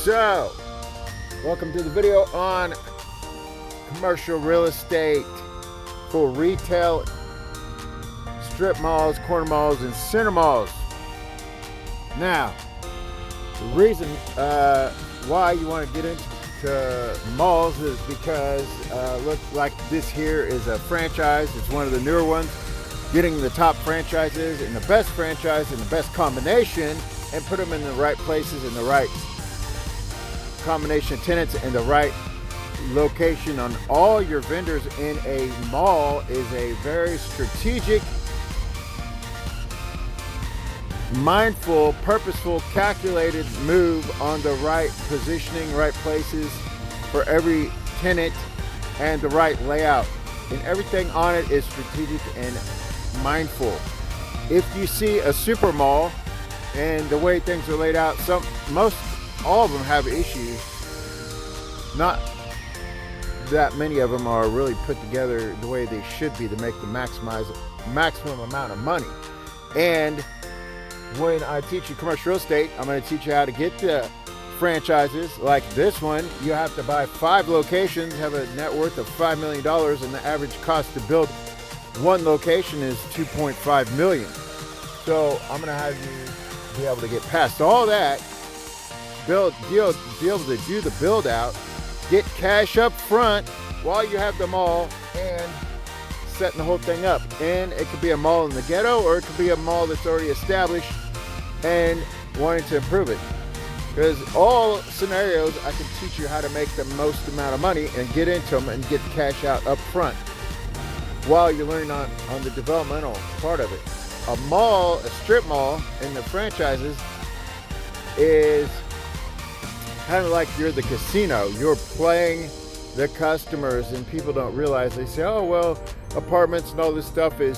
So, welcome to the video on commercial real estate for retail, strip malls, corner malls, and center malls. Now, the reason why you want to get into malls is because look, like this here is a franchise. It's one of the newer ones. Getting the top franchises and the best franchise and the best combination and put them in the right places in the right combination of tenants and the right location on all your vendors in a mall is a very strategic, mindful, purposeful, calculated move on the right positioning, right places for every tenant and the right layout. And everything on it is strategic and mindful. If you see a super mall and the way things are laid out, all of them have issues. Not that many of them are really put together the way they should be to make the maximum amount of money. And when I teach you commercial real estate, I'm going to teach you how to get the franchises like this one. You have to buy 5 locations, have a net worth of $5 million, and the average cost to build one location is $2.5 million. So I'm going to have you be able to get past all that, be able to do the build out, get cash up front while you have the mall, and setting the whole thing up. And it could be a mall in the ghetto, or it could be a mall that's already established and wanting to improve it. Because all scenarios, I can teach you how to make the most amount of money and get into them and get the cash out up front while you're learning on the developmental part of it. A mall, a strip mall in the franchises is kind of like you're the casino. You're playing the customers, and people don't realize. They say, oh, well, apartments and all this stuff you're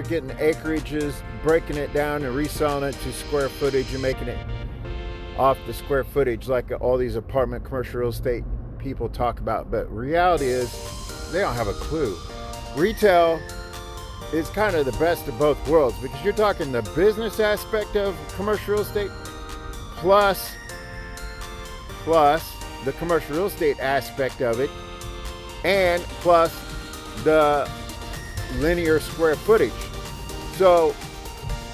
getting acreages, breaking it down and reselling it to square footage and making it off the square footage like all these apartment commercial real estate people talk about. But reality is they don't have a clue. Retail is kind of the best of both worlds, because you're talking the business aspect of commercial real estate plus the commercial real estate aspect of it, and plus the linear square footage. So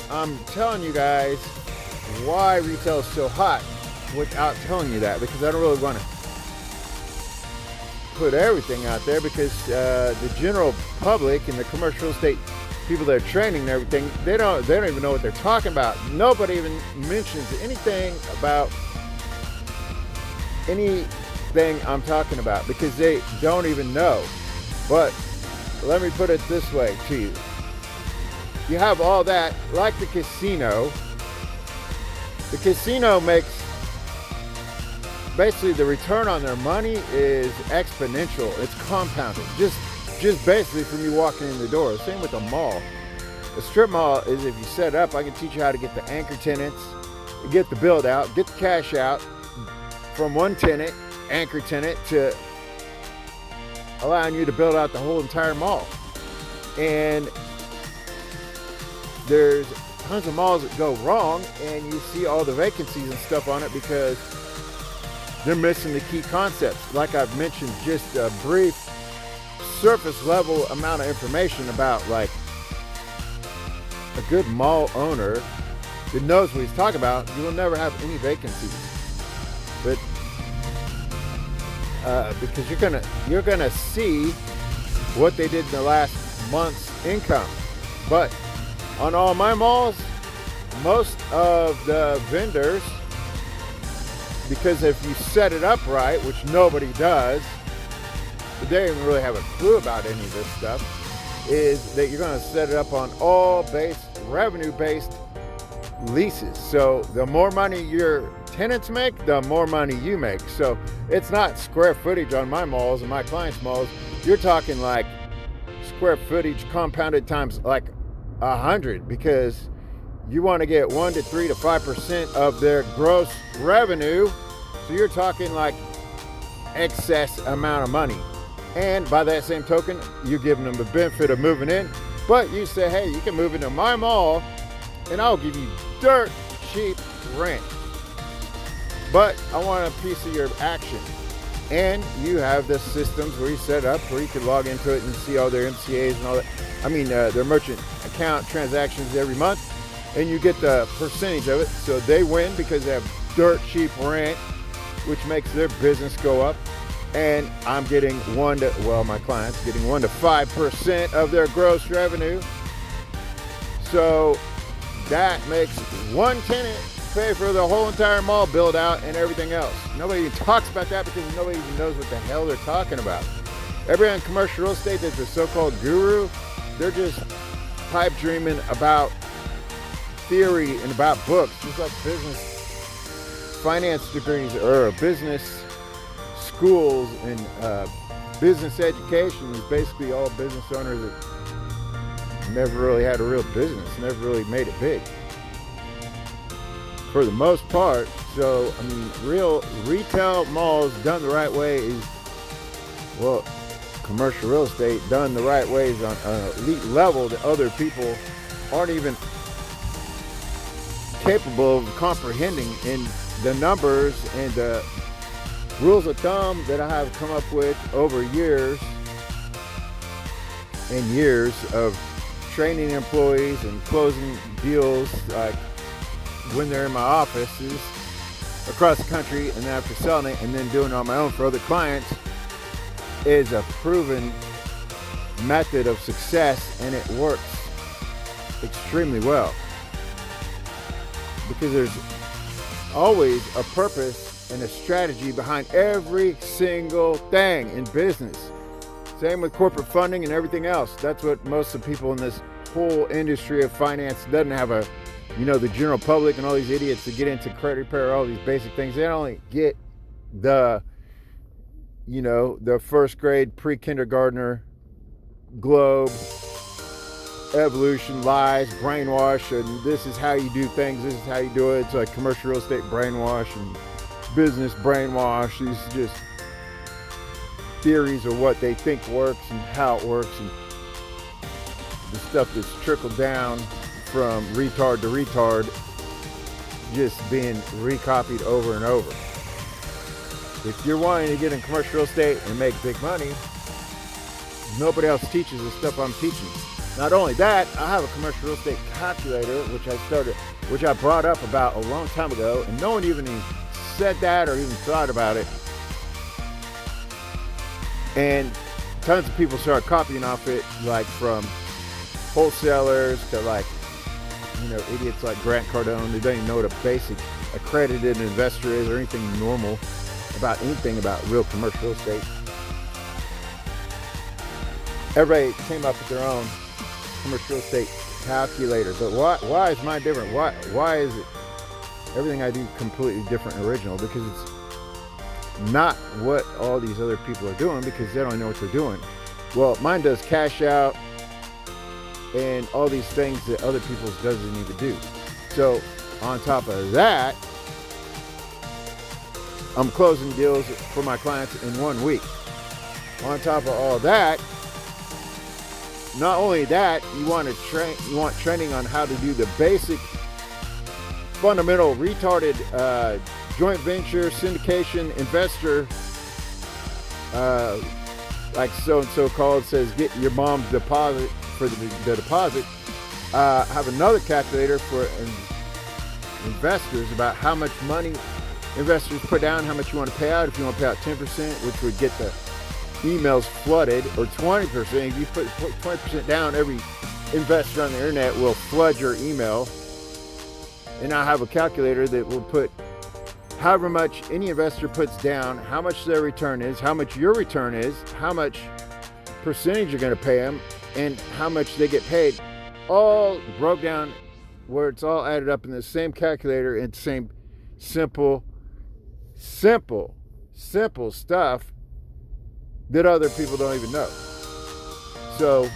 I'm telling you guys why retail is so hot without telling you that, because I don't really want to put everything out there, because the general public and the commercial real estate people that are training and everything, they don't even know what they're talking about. Nobody even mentions anything about anything I'm talking about, because they don't even know. But let me put it this way to you. You have all that, like the casino. The casino makes, basically the return on their money is exponential. It's compounded. Just basically from you walking in the door. Same with a mall. A strip mall is, if you set up, I can teach you how to get the anchor tenants, get the build out, get the cash out from one tenant, anchor tenant, to allowing you to build out the whole entire mall. And there's tons of malls that go wrong, and you see all the vacancies and stuff on it because they're missing the key concepts. Like I've mentioned, just a brief surface level amount of information about, like, a good mall owner that knows what he's talking about. You will never have any vacancies, but because you're gonna see what they did in the last month's income. But on all my malls, most of the vendors, because if you set it up right, which nobody does, they don't even really have a clue about any of this stuff, is that you're going to set it up on all revenue-based leases. So the more money your tenants make, the more money you make. So it's not square footage on my malls and my clients' malls. You're talking like square footage compounded times like 100, because you want to get 1 to 3 to 5% of their gross revenue. So you're talking like excess amount of money. And by that same token, you're giving them the benefit of moving in. But you say, hey, you can move into my mall and I'll give you dirt cheap rent. But I want a piece of your action. And you have the systems where you set up where you can log into it and see all their MCAs and all that. I mean, their merchant account transactions every month. And you get the percentage of it. So they win because they have dirt cheap rent, which makes their business go up. And I'm getting my client's getting 1 to 5% of their gross revenue. So that makes one tenant pay for the whole entire mall build out and everything else. Nobody even talks about that because nobody even knows what the hell they're talking about. Everybody in commercial real estate that's a so-called guru, they're just pipe dreaming about theory and about books, just like business finance degrees or business schools and business education is basically all business owners that never really had a real business, never really made it big for the most part. So, I mean, real retail malls done the right way is, well, commercial real estate done the right way is on an elite level that other people aren't even capable of comprehending in the numbers and the rules of thumb that I have come up with over years and years of training employees and closing deals, like when they're in my offices across the country, and then after selling it and then doing it on my own for other clients, is a proven method of success, and it works extremely well because there's always a purpose and a strategy behind every single thing in business. Same with corporate funding and everything else. That's what most of the people in this whole industry of finance doesn't have a, the general public and all these idiots that get into credit repair, all these basic things. They only get the, the first grade pre-kindergartner globe, evolution, lies, brainwash, and this is how you do things, this is how you do it. It's like commercial real estate brainwash and business brainwash. These just theories of what they think works and how it works, and the stuff that's trickled down from retard to retard just being recopied over and over. If you're wanting to get in commercial real estate and make big money, nobody else teaches the stuff I'm teaching. Not only that, I have a commercial real estate calculator, which I brought up about a long time ago, and no one even said that or even thought about it. And tons of people start copying off it, like from wholesalers to idiots like Grant Cardone. They don't even know what a basic accredited investor is or anything normal about anything about real commercial real estate. Everybody came up with their own commercial real estate calculator, but why is mine different? Why is it everything I do completely different and original? Because it's not what all these other people are doing, because they don't know what they're doing. Well, mine does cash out and all these things that other people's doesn't even do. So on top of that, I'm closing deals for my clients in 1 week. On top of all that, not only that, you want training on how to do the basic fundamental retarded joint venture syndication investor, like so-and-so called, says get your mom's deposit for the deposit. Have another calculator for investors about how much money investors put down, how much you want to pay out. If you want to pay out 10%, which would get the emails flooded, or 20%. If you put 20% down, every investor on the internet will flood your email. And I have a calculator that will put however much any investor puts down, how much their return is, how much your return is, how much percentage you're going to pay them, and how much they get paid, all broke down where it's all added up in the same calculator and same simple stuff that other people don't even know. So,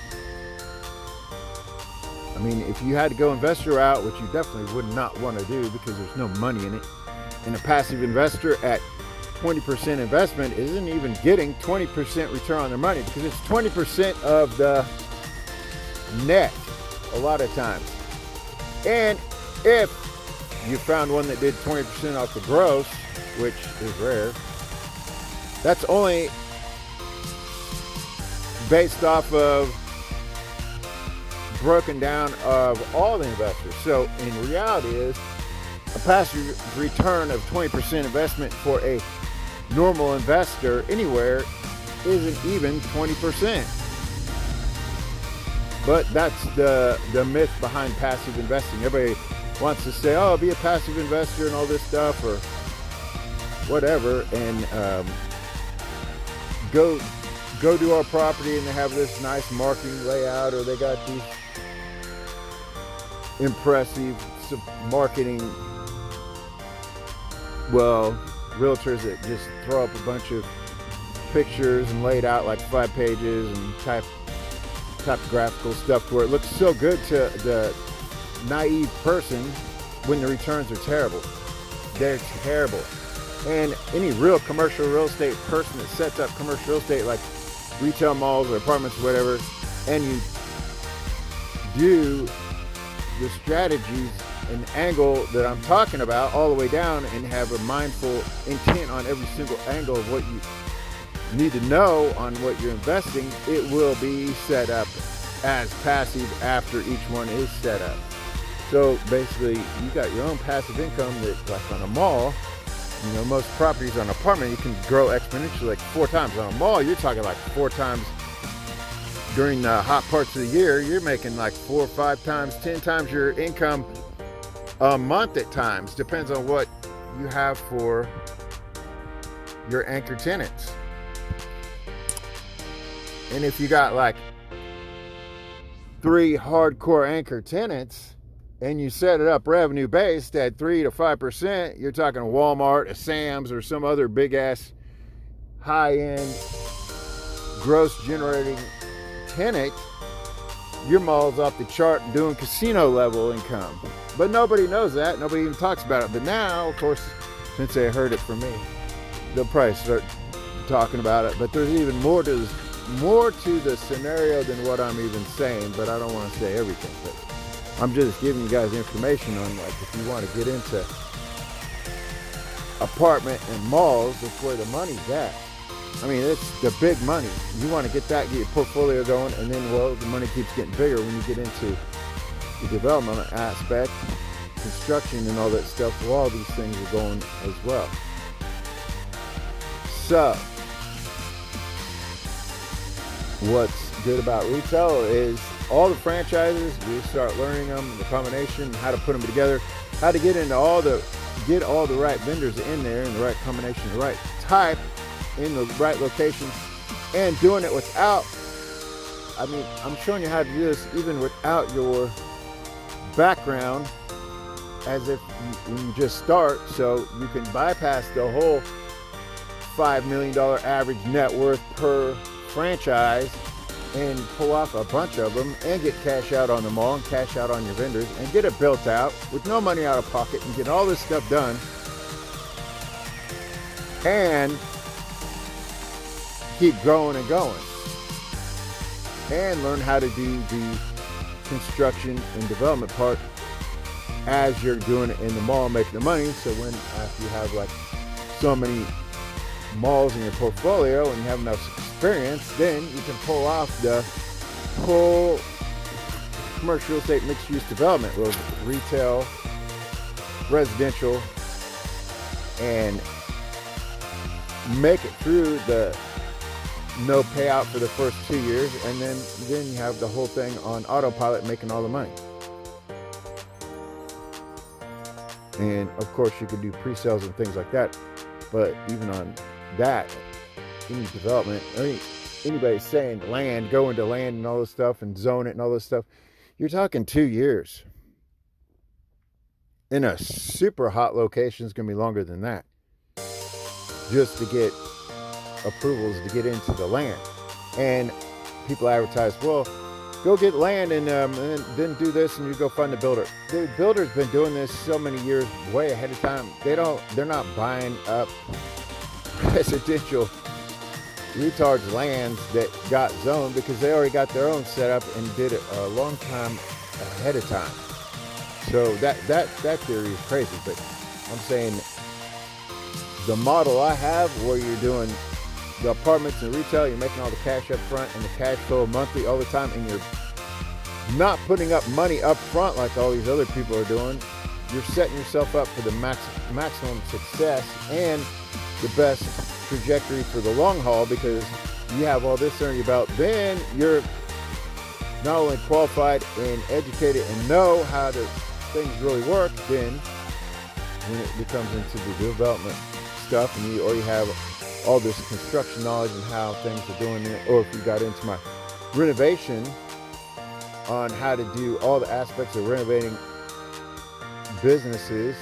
I mean, if you had to go investor route, which you definitely would not want to do because there's no money in it, and a passive investor at 20% investment isn't even getting 20% return on their money, because it's 20% of the net a lot of times. And if you found one that did 20% off the gross, which is rare. That's only based off of broken down of all the investors. So in reality is a passive return of 20% investment for a normal investor anywhere isn't even 20%. But that's the myth behind passive investing. Everybody wants to say, oh, be a passive investor and all this stuff or whatever, and go do our property and they have this nice marketing layout, or they got these impressive marketing, well, realtors that just throw up a bunch of pictures and laid out like 5 pages and typographical stuff where it looks so good to the naive person when the returns are terrible. They're terrible. And any real commercial real estate person that sets up commercial real estate like retail malls or apartments or whatever, and you do the strategies and angle that I'm talking about all the way down and have a mindful intent on every single angle of what you need to know on what you're investing, it will be set up as passive after each one is set up. So basically you got your own passive income that, like on a mall, you know, most properties on an apartment, you can grow exponentially like 4 times. On a mall, you're talking like 4 times during the hot parts of the year. You're making like 4 or 5 times, 10 times your income a month at times. Depends on what you have for your anchor tenants. And if you got like 3 hardcore anchor tenants, and you set it up revenue based at 3 to 5%, you're talking Walmart, a Sam's, or some other big ass high end gross generating tenant, your mall's off the chart and doing casino level income. But nobody knows that. Nobody even talks about it. But now, of course, since they heard it from me, they'll probably start talking about it. But there's even more to the scenario than what I'm even saying. But I don't want to say everything. But I'm just giving you guys information on, like, if you want to get into apartment and malls, that's where the money's at. I mean, it's the big money. You want to get your portfolio going, and then, well, the money keeps getting bigger when you get into the development aspect, construction and all that stuff. Well, all these things are going as well. So, what's good about retail is all the franchises, we start learning them, the combination, how to put them together, how to get into get all the right vendors in there in the right combination, the right type, in the right location, and doing it without, I mean, I'm showing you how to do this even without your background, as if you just start, so you can bypass the whole $5 million average net worth per franchise and pull off a bunch of them and get cash out on the mall and cash out on your vendors and get it built out with no money out of pocket and get all this stuff done and keep going and going and learn how to do the construction and development part as you're doing it in the mall, making the money. So when, after you have like so many malls in your portfolio and you have enough experience, then you can pull off the whole commercial real estate mixed-use development with retail, residential, and make it through the no payout for the first 2 years, and then you have the whole thing on autopilot making all the money. And of course you could do pre-sales and things like that, but even on that, any development, anybody saying land, go into land and all this stuff and zone it and all this stuff, you're talking 2 years. In a super hot location, it's going to be longer than that, just to get approvals to get into the land. And people advertise, well, go get land and then do this, and you go find the builder. The builder's been doing this so many years way ahead of time. They're not buying up residential retards lands that got zoned because they already got their own set up and did it a long time ahead of time. So that theory is crazy, but I'm saying the model I have where you're doing the apartments and retail, you're making all the cash up front and the cash flow monthly all the time, and you're not putting up money up front like all these other people are doing. You're setting yourself up for the maximum success and the best trajectory for the long haul, because you have all this under your belt. Then you're not only qualified and educated and know how things really work, then when it becomes into the development stuff and you already have all this construction knowledge and how things are doing it, or if you got into my renovation on how to do all the aspects of renovating businesses,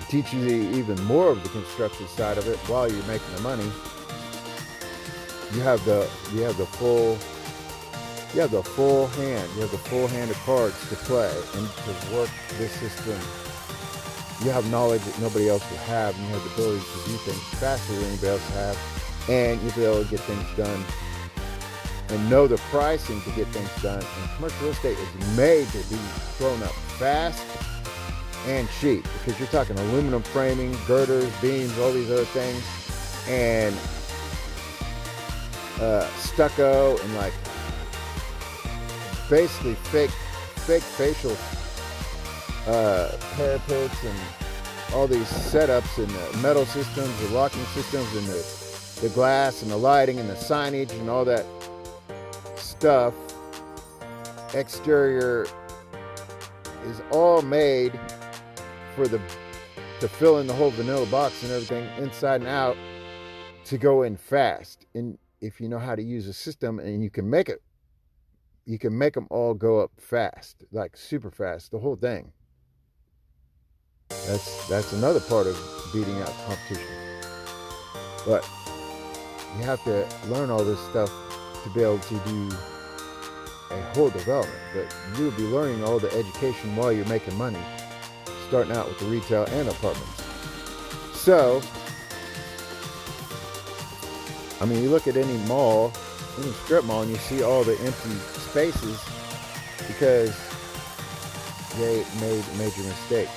teach you even more of the construction side of it while you're making the money. You have the full hand of cards to play and to work this system. You have knowledge that nobody else will have, and you have the ability to do things faster than anybody else have, and you'll be able to get things done and know the pricing to get things done. And commercial real estate is made to be thrown up fast and cheap, because you're talking aluminum framing, girders, beams, all these other things, and stucco, and like basically fake facial parapets and all these setups, and the metal systems, the locking systems, and the glass and the lighting and the signage and all that stuff. Exterior is all made to fill in the whole vanilla box and everything inside and out to go in fast. And if you know how to use a system, and you can make them all go up fast, like super fast, the whole thing. That's another part of beating out competition. But you have to learn all this stuff to be able to do a whole development. But you'll be learning all the education while you're making money, starting out with the retail and apartments. So, I mean, you look at any mall, any strip mall, and you see all the empty spaces because they made major mistakes.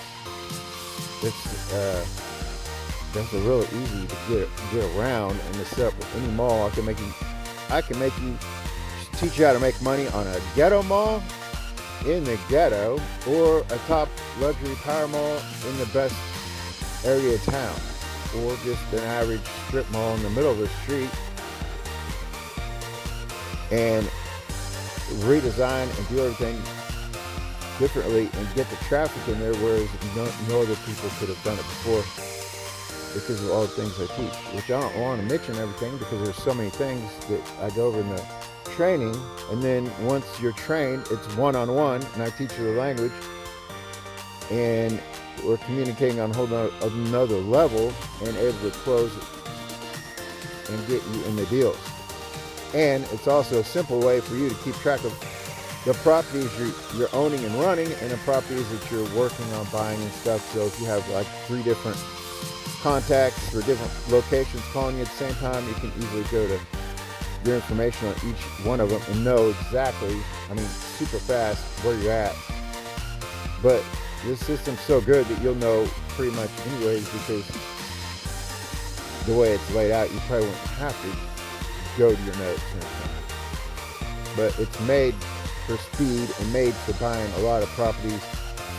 That's a really easy to get around and to set up with any mall. I can teach you how to make money on a ghetto mall in the ghetto, or a top luxury power mall in the best area of town, or just an average strip mall in the middle of the street, and redesign and do everything differently and get the traffic in there, whereas no other people could have done it before, because of all the things I teach, which I don't want to mention everything because there's so many things that I go over in the training. And then once you're trained, it's one-on-one, and I teach you the language, and we're communicating on a whole another level and able to close and get you in the deals. And it's also a simple way for you to keep track of the properties you're owning and running, and the properties that you're working on buying and stuff. So if you have like 3 different contacts for different locations calling you at the same time, you can easily go to your information on each one of them and know exactly, super fast where you're at. But this system's so good that you'll know pretty much anyways, because the way it's laid out, you probably wouldn't have to go to your notes or anything. But it's made for speed and made for buying a lot of properties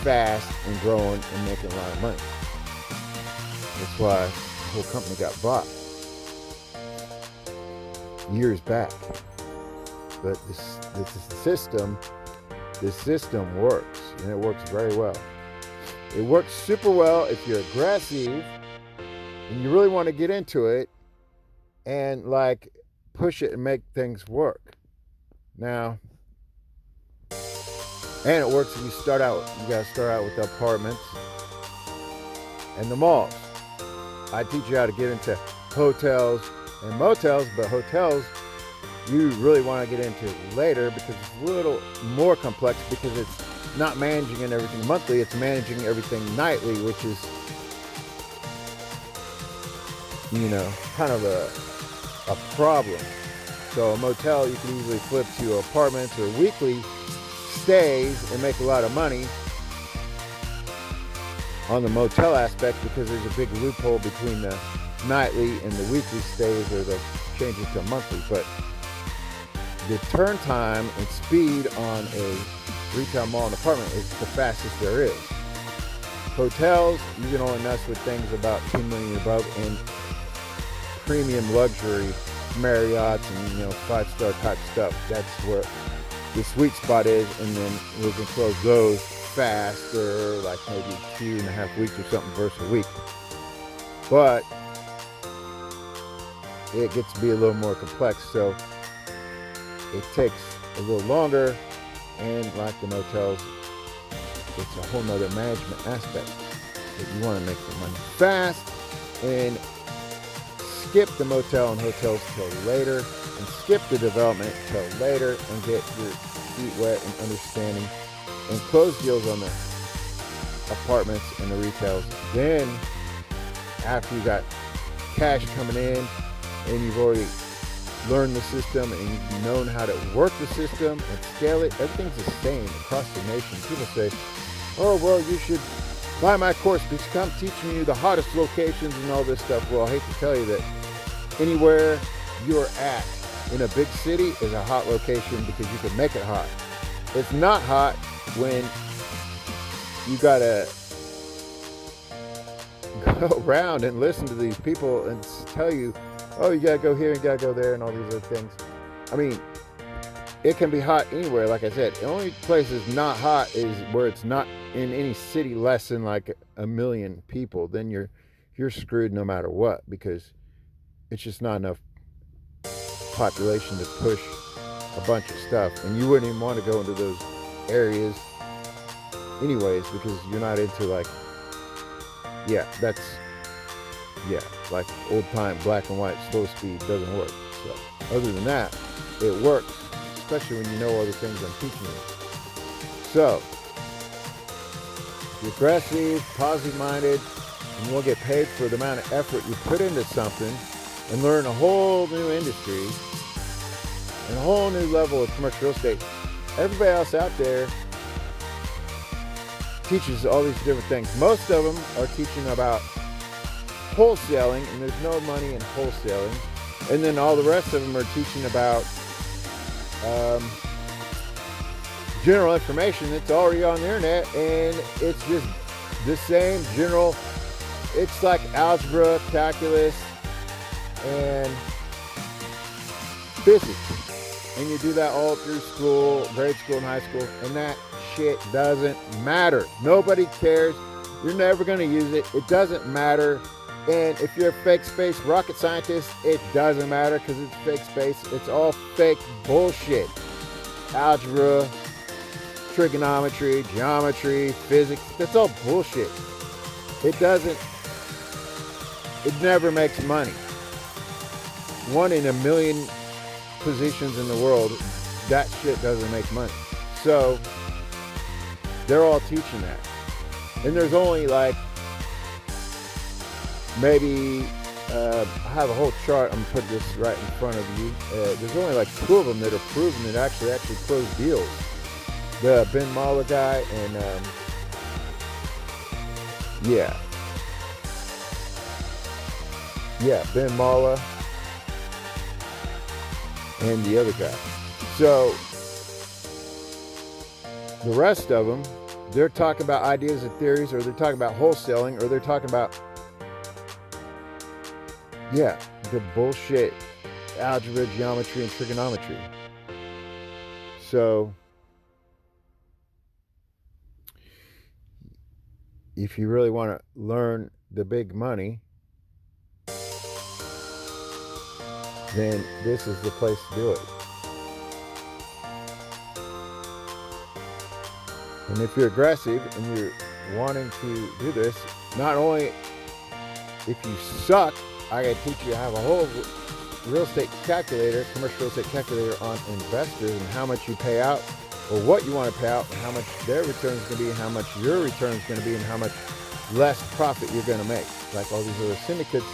fast and growing and making a lot of money. That's why the whole company got bought years back. But this system works, and it works very well. It works super well if you're aggressive and you really want to get into it and like push it and make things work. Now, and it works if you gotta start out with the apartments and the malls. I teach you how to get into hotels and motels, but hotels you really want to get into later, because it's a little more complex, because it's not managing everything monthly, it's managing everything nightly, which is, kind of a problem. So a motel you can easily flip to apartments or weekly stays and make a lot of money on the motel aspect, because there's a big loophole between the nightly and the weekly stays, or they'll change it to monthly. But the turn time and speed on a retail mall and apartment is the fastest there is. Hotels, you can only mess with things about $2 million and above, and premium luxury Marriott's and 5-star type stuff. That's where the sweet spot is, and then we can close those faster, like maybe 2.5 weeks or something versus a week. But it gets to be a little more complex, so it takes a little longer, and like the motels, it's a whole nother management aspect. If you want to make the money fast and skip the motel and hotels till later, and skip the development till later, and get your feet wet and understanding and close deals on the apartments and the retails. Then after you got cash coming in and you've already learned the system and you've known how to work the system and scale it, everything's the same across the nation. People say, oh, well, you should buy my course because I'm teaching you the hottest locations and all this stuff. Well, I hate to tell you that anywhere you're at in a big city is a hot location, because you can make it hot. It's not hot when you gotta go around and listen to these people and tell you, oh, you gotta go here and you gotta go there and all these other things. I mean, it can be hot anywhere. Like I said, the only place it's not hot is where it's not in any city less than like 1 million people. Then you're screwed no matter what, because it's just not enough population to push a bunch of stuff, and you wouldn't even want to go into those areas anyways, because you're not into like like old time black and white slow speed doesn't work. So other than that, it works, especially when you know all the things I'm teaching you. So you're aggressive, positive minded, and you'll get paid for the amount of effort you put into something, and learn a whole new industry and a whole new level of commercial real estate. Everybody else out there teaches all these different things. Most of them are teaching about wholesaling, and there's no money in wholesaling. And then all the rest of them are teaching about general information that's already on the internet, and it's just the same general. It's like algebra, calculus, and physics, and you do that all through school, grade school and high school, and that shit doesn't matter. Nobody cares. You're never going to use it. It doesn't matter. And if you're a fake space rocket scientist, it doesn't matter, because it's fake space. It's all fake bullshit. Algebra, trigonometry, geometry, physics, that's all bullshit. It never makes money. 1 in 1 million positions in the world, that shit doesn't make money. So they're all teaching that. And there's only like maybe I have a whole chart. I'm gonna put this right in front of you. There's only like 2 of them that are proven that actually close deals. The Ben Mala guy and Ben Mala and the other guy. So the rest of them, they're talking about ideas and theories, or they're talking about wholesaling, or they're talking about the bullshit algebra, geometry, and trigonometry. So if you really want to learn the big money, then this is the place to do it. And if you're aggressive and you're wanting to do this, not only if you suck, I gotta teach you how to have a whole real estate calculator, commercial real estate calculator on investors, and how much you pay out, or what you want to pay out, and how much their return is going to be, and how much your return is going to be, and how much less profit you're going to make. Like all these other syndicates,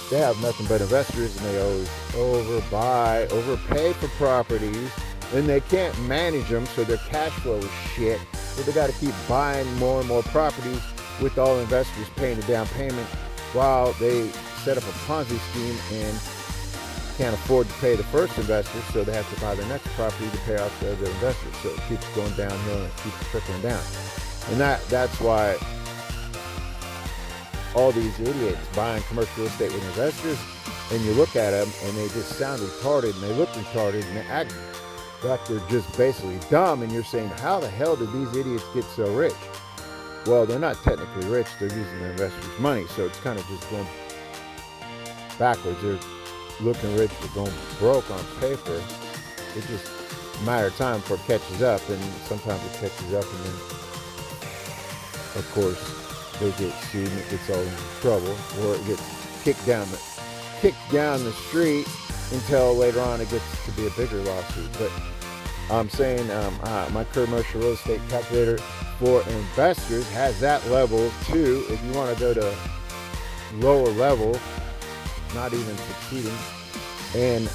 they have nothing but investors, and they always overpay for properties, and they can't manage them, so their cash flow is shit. So they got to keep buying more and more properties with all investors paying the down payment while they set up a Ponzi scheme and can't afford to pay the first investor, so they have to buy the next property to pay off the other investors. So it keeps going downhill and it keeps trickling down. And that's why all these idiots buying commercial real estate with investors, and you look at them and they just sound retarded and they look retarded and they act like they're just basically dumb, and you're saying, how the hell did these idiots get so rich? Well, they're not technically rich, they're using the investors' money, so it's kind of just going backwards. They're looking rich, they're going broke on paper. It's just a matter of time before it catches up, and sometimes it catches up, and then, of course, they get sued and it gets all into trouble, or it gets kicked down the street until later on it gets to be a bigger lawsuit. But I'm saying my commercial real estate calculator for investors has that level too. If you want to go to lower level, not even succeeding, and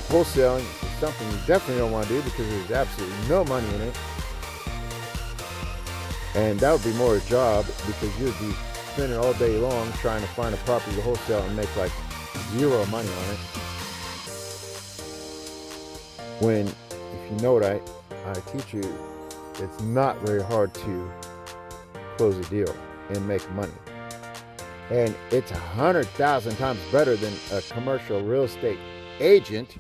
wholesaling is something you definitely don't want to do because there's absolutely no money in it, and that would be more a job because you'd be spending all day long trying to find a property to wholesale and make like zero money on it. When, if you know what I teach you, it's not very hard to close a deal and make money. And it's 100,000 times better than a commercial real estate agent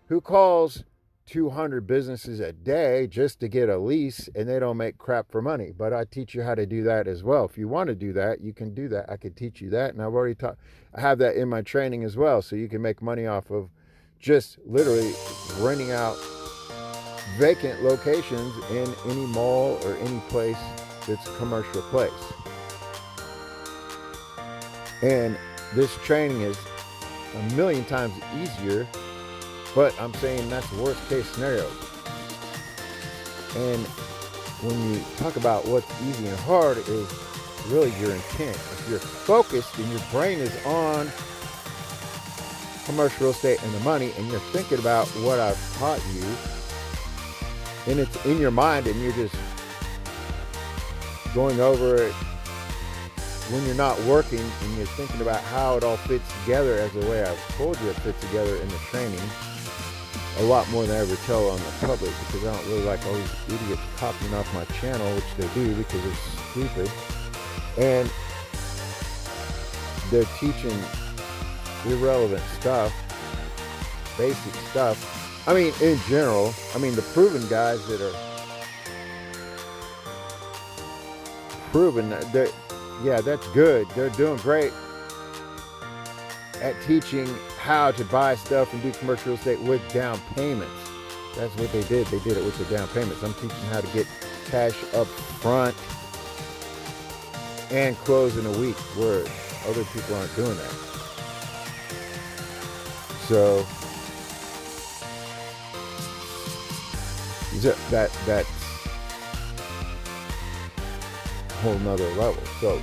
who calls 200 businesses a day just to get a lease, and they don't make crap for money. But I teach you how to do that as well. If you want to do that, you can do that. I could teach you that, and I've already taught. I have that in my training as well, so you can make money off of just literally renting out vacant locations in any mall or any place that's a commercial place. And this training is a million times easier, but I'm saying that's the worst case scenario. And when you talk about what's easy and hard, is really your intent. If you're focused and your brain is on commercial real estate and the money, and you're thinking about what I've taught you, and it's in your mind, and you're just going over it when you're not working, and you're thinking about how it all fits together as the way I've told you it fits together in the training, a lot more than I ever tell on the public, because I don't really like all these idiots copying off my channel, which they do because they're stupid, and they're teaching irrelevant stuff, basic stuff. I mean, in general, I mean, the proven guys that are proven, yeah, that's good. They're doing great at teaching how to buy stuff and do commercial real estate with down payments. That's what they did. They did it with the down payments. I'm teaching how to get cash up front and close in a week, where other people aren't doing that. So that's a whole nother level. So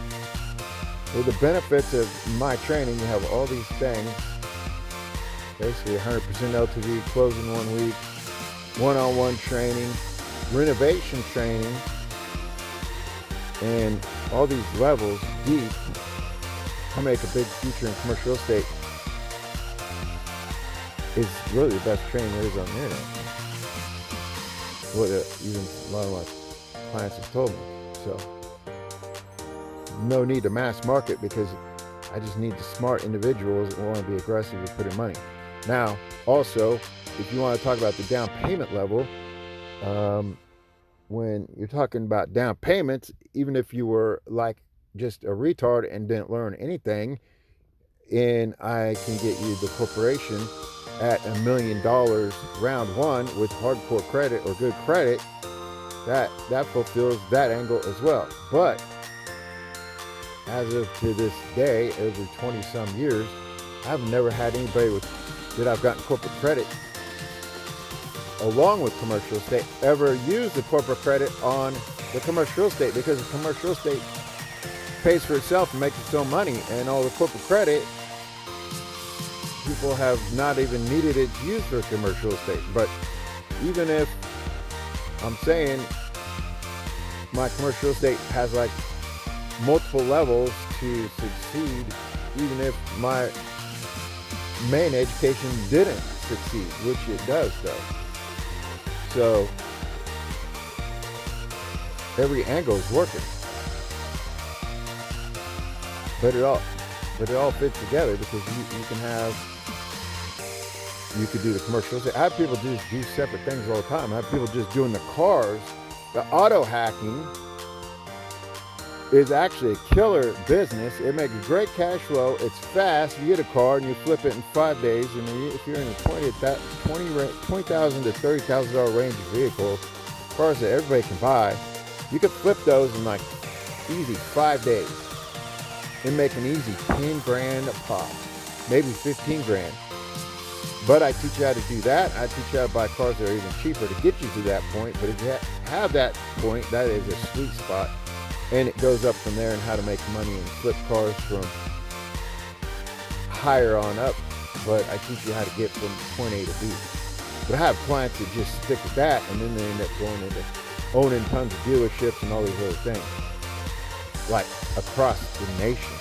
with the benefits of my training, you have all these things, basically 100% LTV, closing 1 week, one-on-one training, renovation training, and all these levels deep to make a big future in commercial real estate is really the best training there is on the internet. What even a lot of my clients have told me. So no need to mass market, because I just need the smart individuals who want to be aggressive with putting money. Now, also, if you want to talk about the down payment level, when you're talking about down payments, even if you were like just a retard and didn't learn anything, and I can get you the corporation at $1 million round one with hardcore credit or good credit, that fulfills that angle as well. But as of to this day, over 20 some years, I've never had anybody that I've gotten corporate credit along with commercial estate ever use the corporate credit on the commercial estate, because the commercial estate pays for itself and makes its own money, and all the corporate credit, people have not even needed it to use for commercial estate. But even if I'm saying my commercial real estate has like multiple levels to succeed, even if my main education didn't succeed, which it does though. So every angle is working, but it all fits together, because you could do the commercial. I have people just do separate things all the time. I have people just doing the cars. The auto hacking is actually a killer business. It makes great cash flow. It's fast. You get a car and you flip it in 5 days. And if you're in the $20,000 to $30,000 range of vehicle, cars that everybody can buy, you could flip those in like easy 5 days and make an easy 10 grand a pop, maybe 15 grand. But I teach you how to do that. I teach you how to buy cars that are even cheaper to get you to that point. But if you have that point, that is a sweet spot. And it goes up from there, and how to make money and flip cars from higher on up. But I teach you how to get from point A to B. But I have clients that just stick with that, and then they end up going into owning tons of dealerships and all these other things, like across the nation.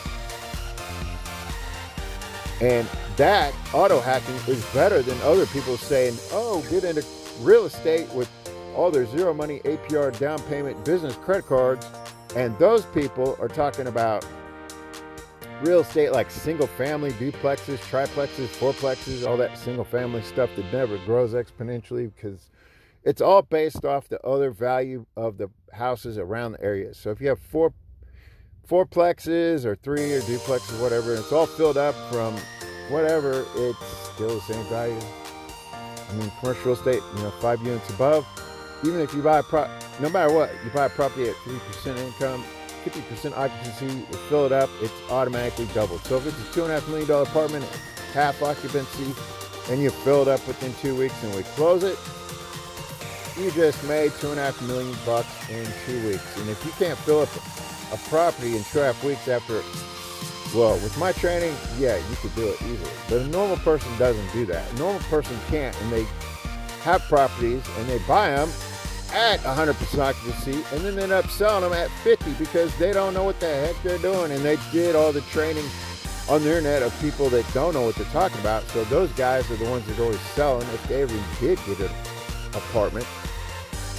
And that auto hacking is better than other people saying, oh, get into real estate with all their zero money APR down payment business credit cards. And those people are talking about real estate like single family, duplexes, triplexes, fourplexes, all that single family stuff that never grows exponentially, because it's all based off the other value of the houses around the area. So if you have fourplexes or 3 or duplexes, whatever, and it's all filled up from whatever, it's still the same value. I mean, commercial real estate, 5 units above, even if you buy no matter what, you buy a property at 3% income, 50% occupancy, you fill it up, it's automatically doubled. So if it's a $2.5 million apartment, half occupancy, and you fill it up within 2 weeks and we close it, you just made $2.5 million in 2 weeks. And if you can't fill up a property in 2.5 weeks after, well, with my training, yeah, you could do it easily. But a normal person doesn't do that. A normal person can't, and they have properties and they buy them at 100% occupancy, and then they end up selling them at 50 because they don't know what the heck they're doing, and they did all the training on the internet of people that don't know what they're talking about. So those guys are the ones that are always selling, if they ever did get an apartment.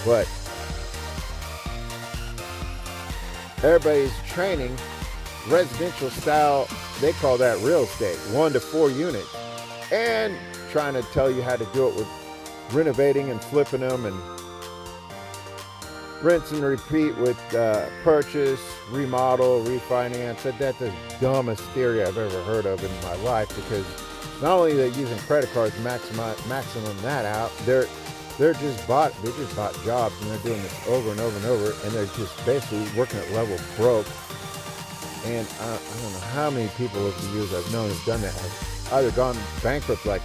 But everybody's training residential style, they call that real estate, 1 to 4 units, and trying to tell you how to do it with renovating and flipping them and rinse and repeat with purchase, remodel, refinance. That's the dumbest theory I've ever heard of in my life, because not only are they using credit cards to maximum that out, they just bought jobs, and they're doing this over and over and over, and they're just basically working at level broke. And I don't know how many people over the years I've known have done that, have either gone bankrupt like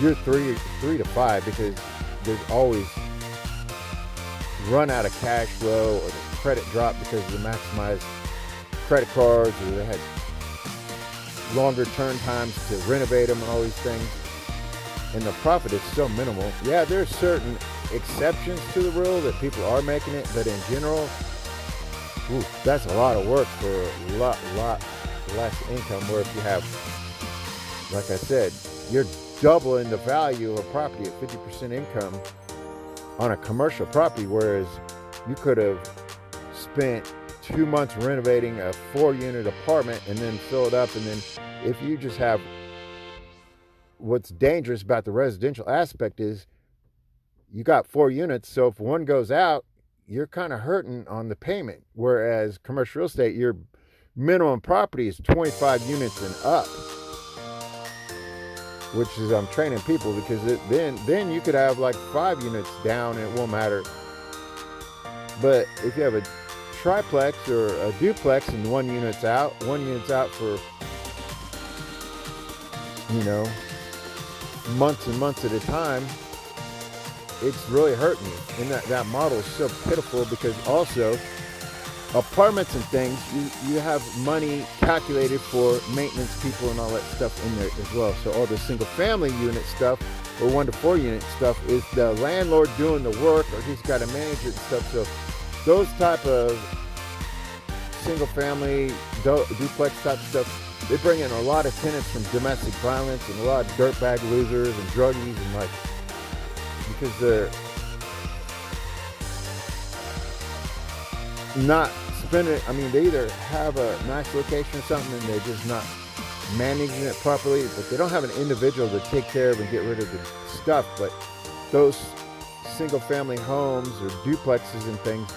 year 3 to 5, because there's always run out of cash flow, or the credit drop because of the maximized credit cards, or they had longer turn times to renovate them and all these things, and the profit is so minimal. Yeah, there's certain exceptions to the rule that people are making it, but in general, that's a lot of work for a lot less income. Where if you have, like I said, you're doubling the value of a property at 50% income on a commercial property, whereas you could have spent 2 months renovating a 4-unit apartment and then fill it up. And then if you just have, what's dangerous about the residential aspect is you got 4 units, so if one goes out, you're kind of hurting on the payment. Whereas commercial real estate, your minimum property is 25 units and up, which is, I'm training people, because then you could have like 5 units down and it won't matter. But if you have a triplex or a duplex and 1 unit's out for, months and months at a time, it's really hurting you. And that model is so pitiful, because also apartments and things, you have money calculated for maintenance people and all that stuff in there as well. So all the single family unit stuff or 1 to 4 unit stuff is the landlord doing the work, or he's got a manager and stuff. So those type of single family duplex type stuff, they bring in a lot of tenants from domestic violence and a lot of dirtbag losers and druggies, and like, because they're not spending, I mean, they either have a nice location or something and they're just not managing it properly, but they don't have an individual to take care of and get rid of the stuff. But those single family homes or duplexes and things,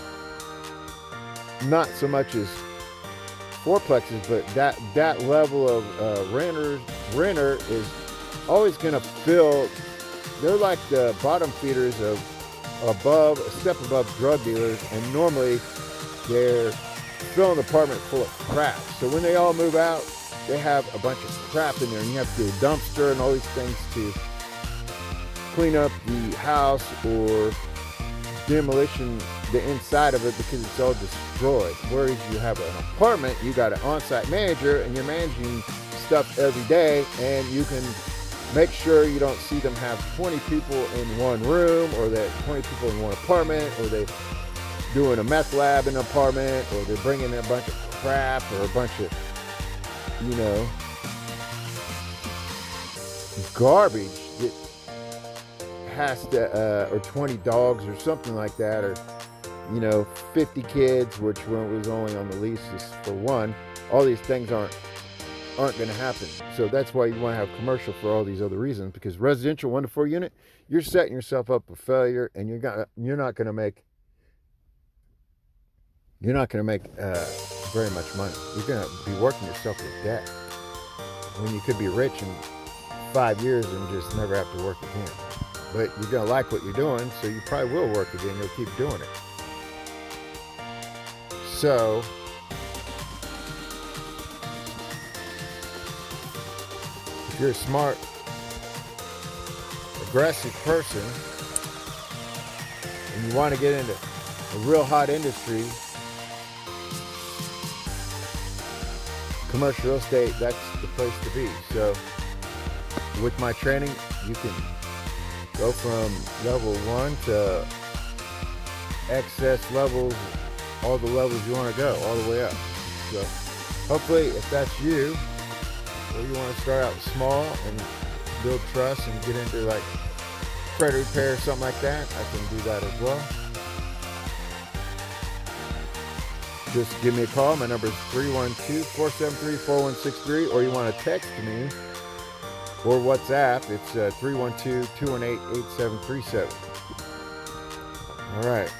not so much as fourplexes, but that level of renter is always going to fill. They're like the bottom feeders of a step above drug dealers, and normally they're filling the apartment full of crap. So when they all move out, they have a bunch of crap in there, and you have to do a dumpster and all these things to clean up the house or demolition the inside of it because it's all destroyed. Whereas you have an apartment, you got an on-site manager and you're managing stuff every day, and you can make sure you don't see them have 20 people in one room, or that 20 people in one apartment, or they doing a meth lab in an apartment, or they're bringing in a bunch of crap or a bunch of, you know, garbage that has to, or 20 dogs or something like that, or, you know, 50 kids, which when it was only on the leases for one. All these things aren't going to happen. So that's why you want to have commercial for all these other reasons, because residential 1 to 4 unit, you're setting yourself up for failure, and you're not going to make very much money. You're going to be working yourself to death when you could be rich in 5 years and just never have to work again. But you're going to like what you're doing, so you probably will work again. You'll keep doing it. So if you're a smart, aggressive person and you want to get into a real hot industry, commercial real estate, that's the place to be. So with my training, you can go from level 1 to excess levels, all the levels you want to go, all the way up. So hopefully, if that's you, or you want to start out small and build trust and get into like credit repair or something like that, I can do that as well. Just give me a call. My number is 312-473-4163, or you want to text me or WhatsApp. It's 312-218-8737. All right.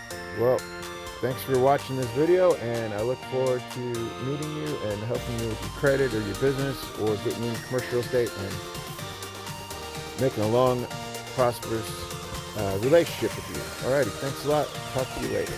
Well, thanks for watching this video, and I look forward to meeting you and helping you with your credit or your business, or getting you in commercial real estate and making a long, prosperous relationship with you. All righty. Thanks a lot. Talk to you later.